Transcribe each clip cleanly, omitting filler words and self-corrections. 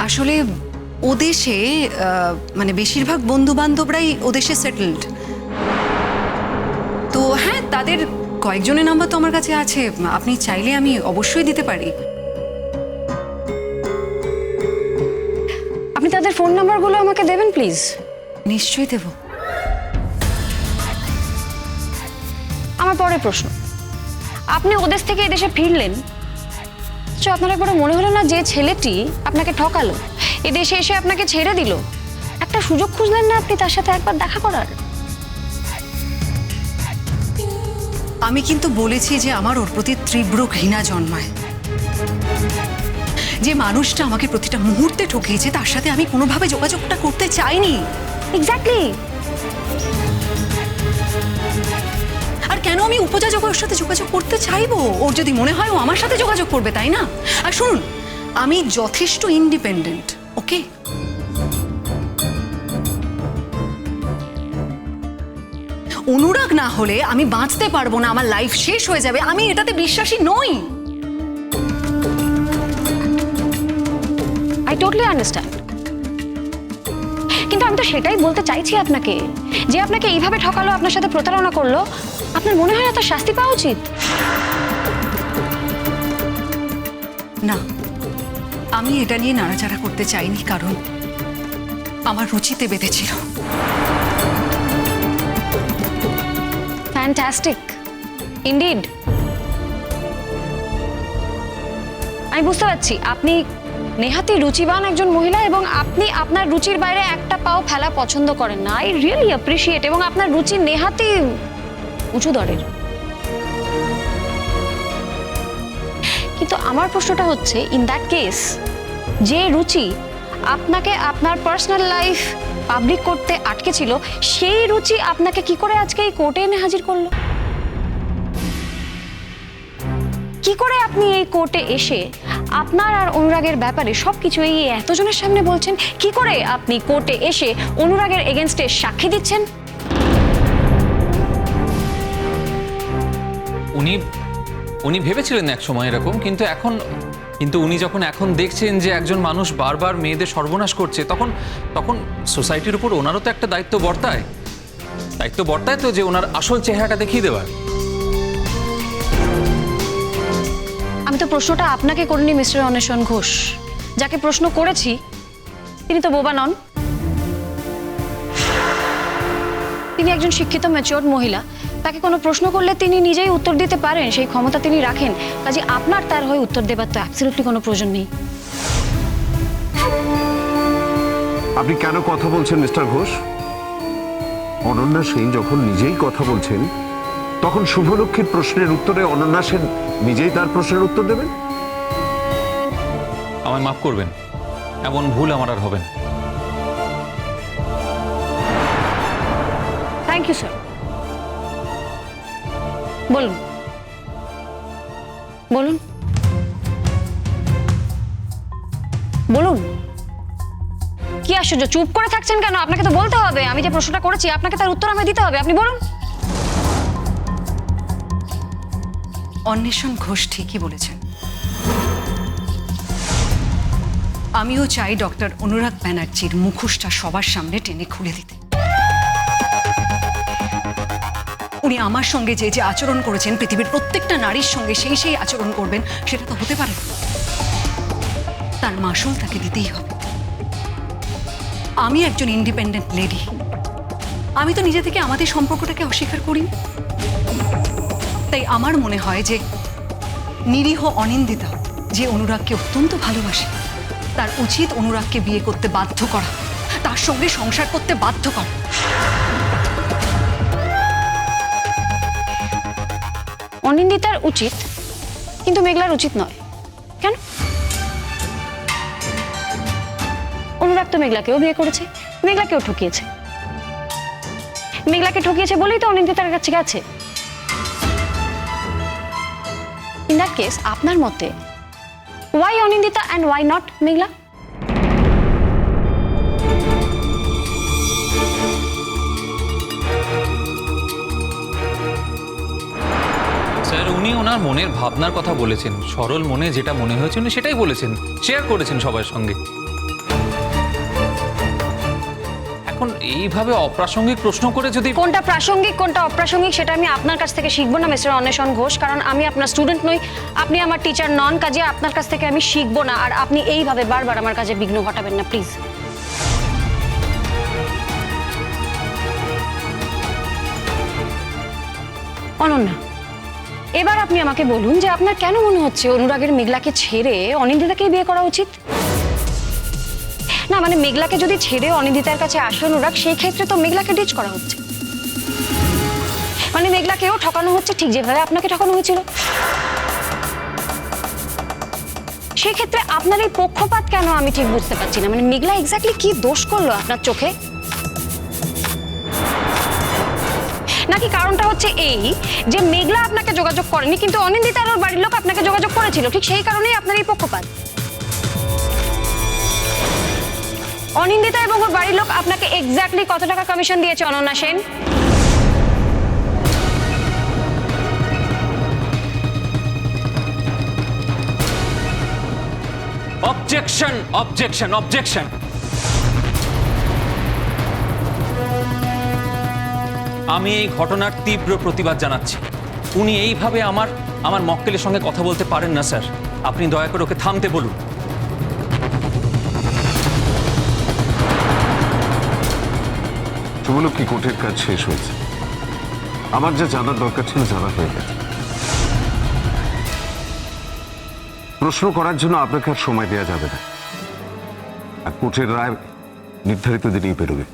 আসলে ওদেশে মানে বেশিরভাগ বন্ধু বান্ধবরাই ওদেশে সেটেলড। তো হ্যাঁ, তাদের কয়েকজনের নাম্বার তো আমার কাছে আছে, আপনি চাইলে আমি অবশ্যই দিতে পারি। আপনি তাদের ফোন নাম্বারগুলো আমাকে দেবেন প্লিজ। নিশ্চয়ই দেব। আমার পরের প্রশ্ন, আপনি ওদেশ থেকে এদেশে ফিরলেন, আপনার একবার মনে হলো না যে ছেলেটি আপনাকে ঠকালো, এদেশে এসে আপনাকে ছেড়ে দিল, একটা সুযোগ খুঁজলেন না আপনি তার সাথে একবার দেখা করার? আমি কিন্তু বলেছি যে আমার ওর প্রতি তীব্র ঘৃণা জন্মায়। যে মানুষটা আমাকে প্রতিটা মুহূর্তে ঠকিয়েছে তার সাথে আমি কোনোভাবে যোগাযোগটা করতে চাইনি। এক্স্যাক্টলি। আর কেন আমি উপযাচক ওর সাথে যোগাযোগ করতে চাইবো? ওর যদি মনে হয় ও আমার সাথে যোগাযোগ করবে, তাই না? আর শুনুন, আমি যথেষ্ট ইন্ডিপেন্ডেন্ট, ওকে? অনুরাগ না হলে আমি বাঁচতে পারবো না, আমার লাইফ শেষ হয়ে যাবে, আমি এটাতে বিশ্বাসী নই। আই টোটালি আন্ডারস্ট্যান্ড, কিন্তু আমি তো সেটাই বলতে চাইছি আপনাকে, যে আপনাকে এইভাবে ঠকালো, আপনার সাথে প্রতারণা করলো, আপনার মনে হয় না তার শাস্তি পাওয়া উচিত? না, আমি এটা নিয়ে নাড়াচাড়া করতে চাইনি, কারণ আমার রুচিতে বেঁধেছিল। Fantastic indeed. আমি বুঝতে পারছি আপনি নেহাতি রুচিবান একজন মহিলা এবং আপনি আপনার রুচির বাইরে একটা পাও ফেলা পছন্দ করেন না। আই রিয়েলি অ্যাপ্রিশিয়েট, এবং আপনার রুচি নেহাতি উঁচু দরের। কিন্তু আমার প্রশ্নটা হচ্ছে, ইন দ্যাট কেস, যে রুচি আপনাকে আপনার পার্সোনাল লাইফ পাবলিক করতে আটকে ছিল, সেই রুচি আপনাকে কি করে আজকে এই কোর্টে এনে হাজির করলো? কি করে আপনি এই কোর্টে এসে আপনার আর অনুরাগের ব্যাপারে সবকিছু এই এতজনের সামনে বলছেন? কি করে আপনি কোর্টে এসে অনুরাগের এগেনস্টে সাক্ষী দিচ্ছেন? উনি ভেবেছিলেন এক সময় এরকম, কিন্তু উনি যখন এখন দেখছেন যে একজন মানুষ বারবার মেয়েদের সর্বনাশ করছে, তখন সোসাইটির উপর ওনারও তো একটা দায়িত্ব বর্তায় তো, যে ওনার আসল চেহারাটা দেখিয়ে দেওয়ার। আমি তো প্রশ্নটা আপনাকে করিনি মিস্টার অন্বেষণ ঘোষ, যাকে প্রশ্ন করেছি তিনি তো বোবা নন। তিনি একজন শিক্ষিত ম্যাচিওর মহিলা, তাকে কোনো প্রশ্ন করলে তিনি নিজেই উত্তর দিতে পারেন, সেই ক্ষমতা তিনি রাখেন। কাজে আপনার তার হয়ে উত্তর দেবার তো অ্যাবসলিউটলি কোনো প্রয়োজন নেই। আপনি কেন কথা বলছেন মিস্টার ঘোষ? অনন্যা সেন যখন নিজেই কথা বলছেন, তখন শুভলক্ষ্মীর প্রশ্নের উত্তরে অনন্যা সেন নিজেই তার প্রশ্নের উত্তর দেবেন। আমায় মাফ করবেন, এমন ভুল আমার আর হবে না। Thank you sir. বলুন বলুন বলুন। কি আশ্চর্য, চুপ করে থাকছেন কেন? আপনাকে তো বলতে হবে, আমি যে প্রশ্নটা করেছি আপনাকে তার উত্তর আমায় দিতে হবে, আপনি বলুন। অন্বেষণ ঘোষ ঠিকই বলেছেন। আমিও চাই ডক্টর অনুরাগ ব্যানার্জির মুখোশটা সবার সামনে টেনে খুলে দিতে। উনি আমার সঙ্গে যে যে আচরণ করেছেন, পৃথিবীর প্রত্যেকটা নারীর সঙ্গে সেই আচরণ করবেন, সেটা তো হতে পারে। তার মাসুল তাকে দিতেই হবে। আমি একজন ইন্ডিপেন্ডেন্ট লেডি, আমি তো নিজে থেকে আমাদের সম্পর্কটাকে অস্বীকার করি। তাই আমার মনে হয় যে নিরীহ অনিন্দিতা, যে অনুরাগকে অত্যন্ত ভালোবাসে, তার উচিত অনুরাগকে বিয়ে করতে বাধ্য করা, তার সঙ্গে সংসার করতে বাধ্য করা। অনিন্দিতার উচিত, কিন্তু মেঘলার উচিত নয়। কেন? অনুরাগ তো মেঘলাকেও বিয়ে করেছে, মেঘলাকেও ঠকিয়েছে। মেঘলাকে ঠকিয়েছে বলেই তো অনিন্দিতার কাছে গেছে। ইন দ্যাট কেস, আপনার মতে why Anindita and why not Meghla? Sir, উনি ওনার মনের ভাবনার কথা বলেছেন, সরল মনে যেটা মনে হয়েছে উনি সেটাই বলেছেন, শেয়ার করেছেন সবার সঙ্গে। এখন এইভাবে অপ্রাসঙ্গিক প্রশ্ন করে যদি কোনটা প্রাসঙ্গিক কোনটা অপ্রাসঙ্গিক সেটা আমি আপনার কাছ থেকে শিখবো না মিস্টার অন্বেষণ ঘোষ, কারণ আমি আপনার স্টুডেন্ট নই, আপনি আমার টিচার নন, কাজে আপনার কাছ থেকে আমি শিখবো না। আর আপনি এইভাবে বারবার আমার কাছে বিঘ্ন ঘটাবেন না প্লিজ। অনন্যা, এবার আপনি আমাকে বলুন যে আপনার কেন মনে হচ্ছে অনুরাগের মেঘলাকে ছেড়ে অনিন্দিতাকেই বিয়ে করা উচিত? না মানে মেঘলাকে যদি ছেড়ে অনিন্দিতার কাছে আসে অনুরাগ, সেই ক্ষেত্রে তো মেঘলাকে ডিচ করা হচ্ছে, মানে মেঘলাকেও ঠকানো হচ্ছে ঠিক যেভাবে আপনাকে ঠকানো হয়েছিল। সেই ক্ষেত্রে আপনার এই পক্ষপাত কেন আমি ঠিক বুঝতে পারছি না। মানে মেঘলা এক্স্যাক্টলি কি দোষ করলো আপনার চোখে? নাকি কারণটা হচ্ছে এই যে মেঘলা আপনাকে যোগাযোগ করেনি কিন্তু অনিন্দিতা আর ওর বাড়ির লোক আপনাকে যোগাযোগ করেছিল, ঠিক সেই কারণেই আপনার এই পক্ষপাত? অনিন্দিতা এবং ওর বাড়ির লোক আপনাকে এক্স্যাক্টলি কত টাকা কমিশন দিয়েছে Ananya Sen? Objection, objection, objection. আমি এই ঘটনার তীব্র প্রতিবাদ জানাচ্ছি। উনি এইভাবে আমার মক্কেলের সঙ্গে কথা বলতে পারেন না স্যার। আপনি দয়া করে ওকে থামতে বলুন। শুভলক্ষ্মী, কোর্টের কাজ শেষ হয়েছে, আমার যা জানার দরকার ছিল জানা হয়ে গেছে। প্রশ্ন করার জন্য আপনাকে আর সময় দেওয়া যাবে না, আর কোর্টের রায় নির্ধারিত দিনেই বেরোবে।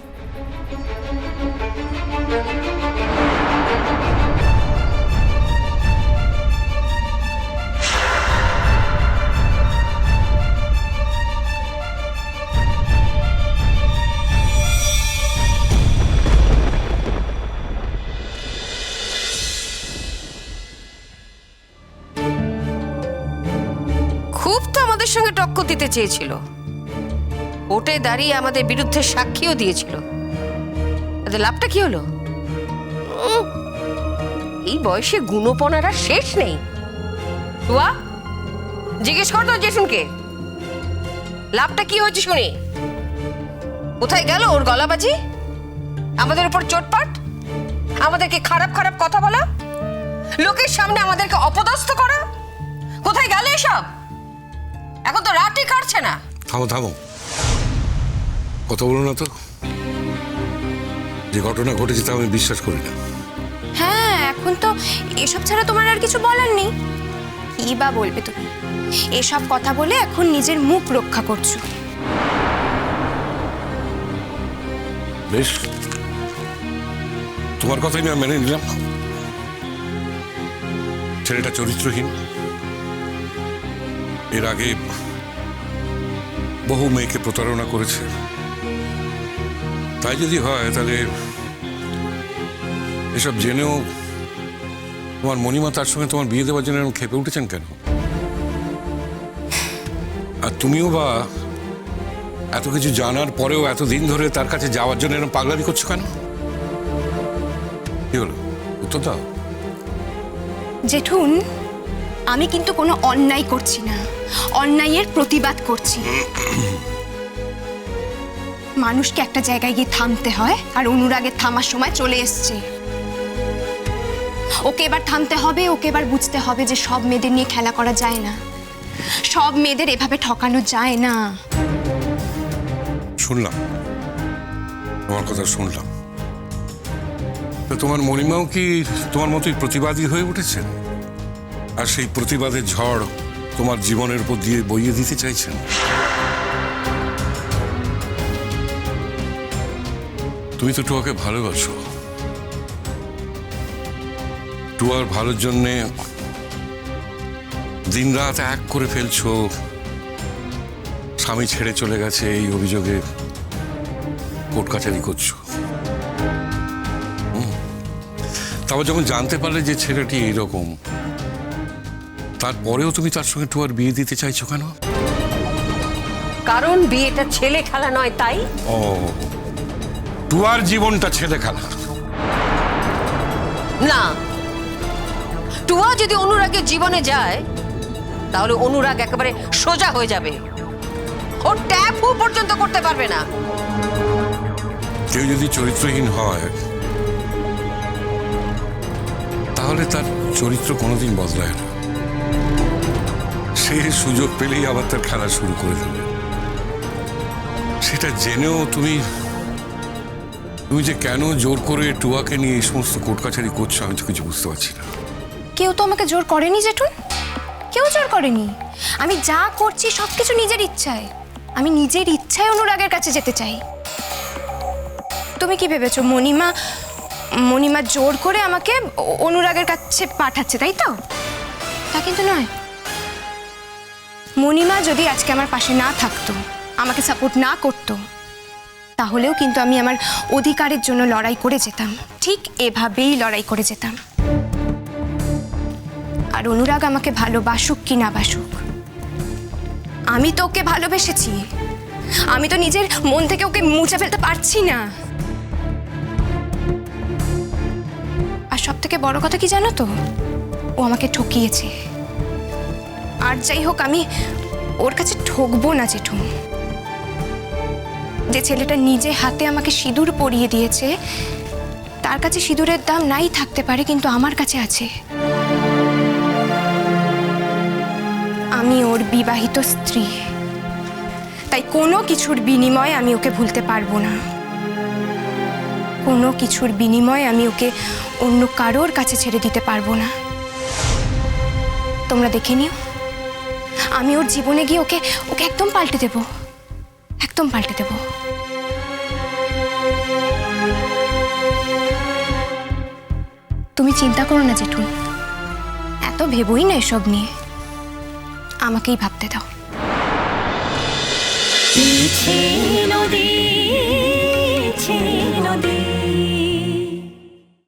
খুব তো আমাদের সঙ্গে টক্কর দিতে চেয়েছিল, কোর্টে দাঁড়িয়ে আমাদের বিরুদ্ধে সাক্ষীও দিয়েছিল। তাদের লাভটা কি হলো? এই বয়সে গুণপনার আর শেষ নেই। টুয়া, জিজ্ঞেস কর তো জেসুনকে লাভটা কি হয়েছে শুনি। কোথায় গেল ওর গলাবাজি, আমাদের উপর চোটপাট, আমাদেরকে খারাপ খারাপ কথা বলা, লোকের সামনে আমাদেরকে অপদস্থ করা? কোথায় গেল এসব? এখন তো রাতই কাটছে না। থামো থামো, কথা বলো না তো। যে ঘটনা ঘটেছে তা আমি বিশ্বাস করি না। হ্যাঁ, এখন তো এসব ছাড়া তোমার আর কিছু বলার নেই। কি বা বলবে তুমি? এসব কথা বলে এখন নিজের মুখ রক্ষা করছো। বেশ, তোমার কথাই না মেনে নিলাম। ছেলেটা চরিত্রহীন, এর আগে বহু মেয়েকে প্রতারণা করেছে। তাই যদি হয় তাহলে এসব জেনেও তোমার মণিমা তার সঙ্গে তোমার বিয়ে দেওয়ার জন্য এরকম খেপে উঠেছেন কেন? আর তুমিও বা এত কিছু জানার পরেও এতদিন ধরে তার কাছে যাওয়ার জন্য এরকম পাগলামি করছো কেন? কি হলো, উত্তর দাও। জেঠুন, আমি কিন্তু কোনো অন্যায় করছি না, অন্যায়ের প্রতিবাদ করছি। মানুষকে একটা জায়গায় গিয়ে থামতে হয়, আর অনুরাগের থামার সময় চলে এসছে। ওকে এবার থামতে হবে, ওকে এবার বুঝতে হবে যে সব মেয়েদের নিয়ে খেলা করা যায় না, সব মেয়েদের এভাবে ঠকানো যায় না। শুনলাম, তোমার কথা শুনলাম। তো তোমার মণিমাও কি তোমার মতোই প্রতিবাদী হয়ে উঠেছেন, আর সেই প্রতিবাদের ঝড় তোমার জীবনের উপর দিয়ে বইয়ে দিতে চাইছেন? তুমি তো টুয়াকে ভালোবাসো, টুয়ার ভালোর জন্যে দিনরাত এক করে ফেলছো। স্বামী ছেড়ে চলে গেছে এই অভিযোগে কোর্ট কাছারি করছো। তারপর যখন জানতে পারলে যে ছেলেটি এইরকম, তারপরেও তুমি তার সঙ্গে টুয়ার বিয়ে দিতে চাইছো কেন? কারণ বিয়েটা ছেলে খেলা নয়, তাই। ও, টুয়ার জীবনটা ছেলে খেলা না, টুয়া যদি অনুরাগের জীবনে যায় তাহলে অনুরাগ একেবারে সোজা হয়ে যাবে, ও ট্যাপও পর্যন্ত করতে পারবে না। কেউ যদি চরিত্রহীন হয় তাহলে তার চরিত্র কোনোদিন বদলায় না। সে সুযোগ পেলেই আবার তার খেলা শুরু করে দেবে। সেটা জেনেও তুমি যে কেন জোর করে টুয়াকে নিয়ে এই সমস্ত কোর্ট কাছারি করছো আমি তো কিছু বুঝতে পারছি না। কেউ তো আমাকে জোর করেনি জেঠুন, কেউ জোর করেনি। আমি যা করছি সব কিছু নিজের ইচ্ছায়। আমি নিজের ইচ্ছায় অনুরাগের কাছে যেতে চাই। তুমি কি ভেবেছো মণিমা জোর করে আমাকে অনুরাগের কাছে পাঠাচ্ছে, তাই তো? তা কিন্তু নয়। মণিমা যদি আজকে আমার পাশে না থাকতো, আমাকে সাপোর্ট না করতো, তাহলেও কিন্তু আমি আমার অধিকারের জন্য লড়াই করে যেতাম। ঠিক এভাবেই লড়াই করে যেতাম। আর অনুরাগ আমাকে ভালোবাসুক কি না বাসুক, আমি তো ওকে ভালোবেসেছি। আমি তো নিজের মন থেকে ওকে মুছে ফেলতে পারছি না। আর সব থেকে বড় কথা কি জানো তো, ও আমাকে ঠকিয়েছে। আর যাই হোক, আমি ওর কাছে ঠকবো না জেঠু। যে ছেলেটা নিজে হাতে আমাকে সিঁদুর পরিয়ে দিয়েছে, তার কাছে সিঁদুরের দাম নাই থাকতে পারে, কিন্তু আমার কাছে আছে। আমি ওর বিবাহিত স্ত্রী, তাই কোনো কিছুর বিনিময়ে আমি ওকে ভুলতে পারবো না। কোনো কিছুর বিনিময়ে আমি ওকে অন্য কারোর কাছে ছেড়ে দিতে পারবো না। তোমরা দেখে নিও, আমি ওর জীবনে গিয়ে ওকে একদম পাল্টে দেব, একদম পাল্টে দেব। তুমি চিন্তা করো না জেঠু, এত ভেবোই না এসব নিয়ে, আমাকেই ভাবতে দাও। নদী